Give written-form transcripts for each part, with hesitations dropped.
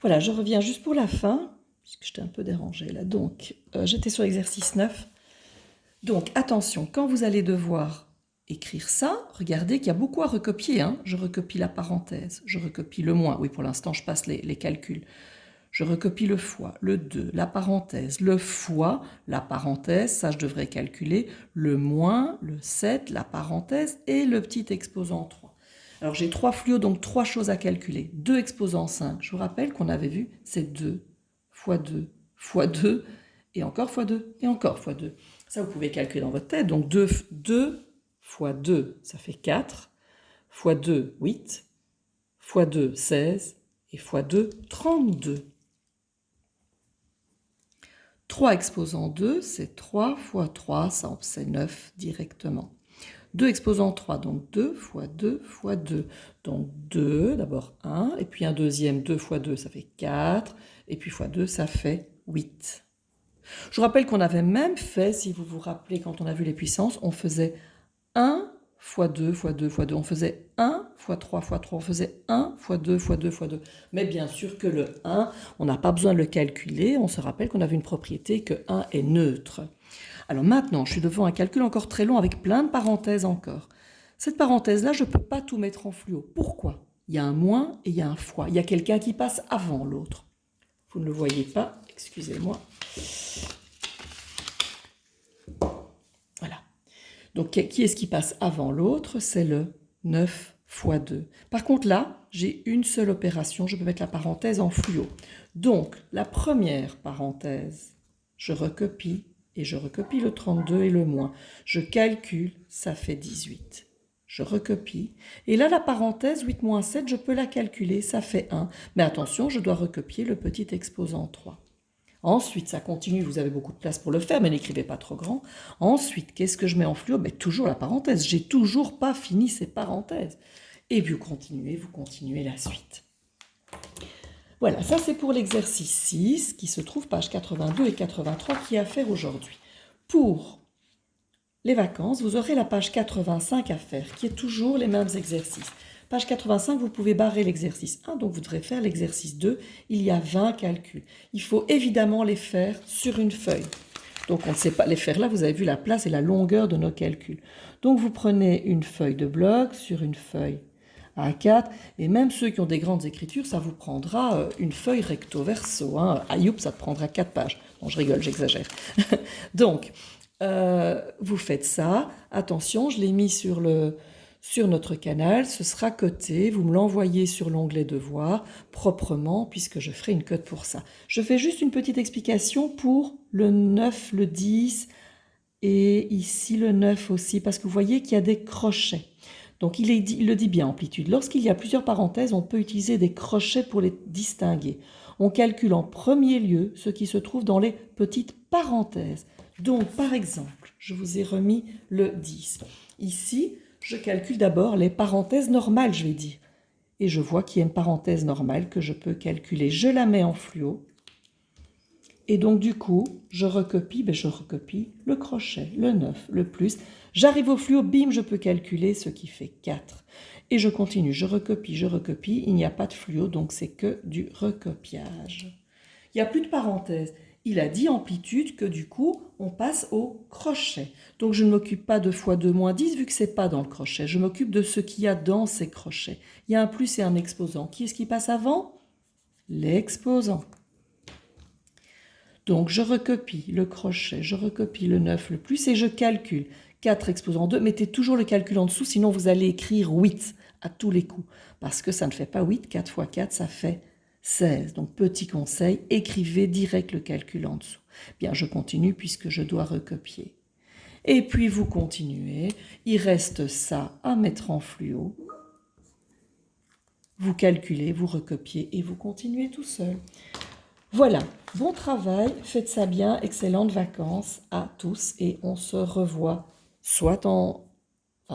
Voilà, je reviens juste pour la fin, puisque j'étais un peu dérangée là. Donc, j'étais sur l'exercice 9. Donc, attention, quand vous allez devoir écrire ça, regardez qu'il y a beaucoup à recopier. Hein. Je recopie la parenthèse, je recopie le moins. Oui, pour l'instant, je passe les calculs. Je recopie le fois, le 2, la parenthèse, le fois, la parenthèse, ça je devrais calculer, le moins, le 7, la parenthèse et le petit exposant 3. Alors j'ai 3 fluos, donc 3 choses à calculer. 2 exposants 5, je vous rappelle qu'on avait vu, c'est 2 fois 2 fois 2, et encore fois 2, et encore fois 2. Ça vous pouvez calculer dans votre tête, donc 2 fois 2, ça fait 4, fois 2, 8, fois 2, 16, et fois 2, 32. 3 exposant 2, c'est 3 fois 3, ça c'est 9 directement. 2 exposant 3, donc 2 fois 2 fois 2. Donc 2, d'abord 1, et puis un deuxième 2 fois 2, ça fait 4, et puis fois 2, ça fait 8. Je vous rappelle qu'on avait même fait, si vous vous rappelez, quand on a vu les puissances, on faisait 1 fois 2 fois 2 fois 2. On faisait 1 fois 3 fois 3. On faisait 1 fois 2 fois 2 fois 2. Mais bien sûr que le 1, on n'a pas besoin de le calculer. On se rappelle qu'on avait une propriété que 1 est neutre. Alors maintenant, je suis devant un calcul encore très long avec plein de parenthèses encore. Cette parenthèse-là, je ne peux pas tout mettre en fluo. Pourquoi? Il y a un moins et il y a un fois. Il y a quelqu'un qui passe avant l'autre. Vous ne le voyez pas, excusez-moi. Voilà. Donc, qui est-ce qui passe avant l'autre? C'est le 9 fois 2. Par contre, là, j'ai une seule opération. Je peux mettre la parenthèse en fluo. Donc, la première parenthèse, je recopie et je recopie le 32 et le moins. Je calcule, ça fait 18. Je recopie. Et là, la parenthèse 8 moins 7, je peux la calculer, ça fait 1. Mais attention, je dois recopier le petit exposant 3. Ensuite, ça continue, vous avez beaucoup de place pour le faire, mais n'écrivez pas trop grand. Ensuite, qu'est-ce que je mets en fluo? Toujours la parenthèse. J'ai toujours pas fini ces parenthèses. Et vous continuez la suite. Voilà, ça c'est pour l'exercice 6, qui se trouve page 82 et 83, qui est à faire aujourd'hui. Pour les vacances, vous aurez la page 85 à faire, qui est toujours les mêmes exercices. Page 85, vous pouvez barrer l'exercice 1, donc vous devrez faire l'exercice 2. Il y a 20 calculs. Il faut évidemment les faire sur une feuille. Donc on ne sait pas les faire là, vous avez vu la place et la longueur de nos calculs. Donc vous prenez une feuille de bloc sur une feuille A4, et même ceux qui ont des grandes écritures, ça vous prendra une feuille recto verso. Hein. Ayoub, ça te prendra 4 pages. Bon, je rigole, j'exagère. Donc, vous faites ça. Attention, je l'ai mis sur notre canal, ce sera coté, vous me l'envoyez sur l'onglet devoir proprement puisque je ferai une cote pour ça. Je fais juste une petite explication pour le 9, le 10 et ici le 9 aussi parce que vous voyez qu'il y a des crochets. Donc il le dit bien, amplitude. Lorsqu'il y a plusieurs parenthèses, on peut utiliser des crochets pour les distinguer. On calcule en premier lieu ce qui se trouve dans les petites parenthèses. Donc par exemple, je vous ai remis le 10. Ici, je calcule d'abord les parenthèses normales, je vais dire. Et je vois qu'il y a une parenthèse normale que je peux calculer. Je la mets en fluo. Et donc du coup, je recopie le crochet, le 9, le plus. J'arrive au fluo, bim, je peux calculer ce qui fait 4. Et je continue, je recopie. Il n'y a pas de fluo, donc c'est que du recopiage. Il n'y a plus de parenthèse. Il a dit amplitude que du coup, on passe au crochet. Donc je ne m'occupe pas de fois 2 moins 10 vu que ce n'est pas dans le crochet. Je m'occupe de ce qu'il y a dans ces crochets. Il y a un plus et un exposant. Qui est-ce qui passe avant? L'exposant. Donc je recopie le crochet, je recopie le 9, le plus et je calcule. 4 exposant 2, mettez toujours le calcul en dessous, sinon vous allez écrire 8 à tous les coups. Parce que ça ne fait pas 8, 4 fois 4, ça fait 16. Donc petit conseil, écrivez direct le calcul en dessous. Bien, je continue puisque je dois recopier. Et puis vous continuez, il reste ça à mettre en fluo. Vous calculez, vous recopiez et vous continuez tout seul. Voilà, bon travail, faites ça bien, excellentes vacances à tous et on se revoit soit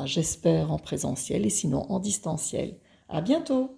j'espère en présentiel et sinon en distanciel. À bientôt!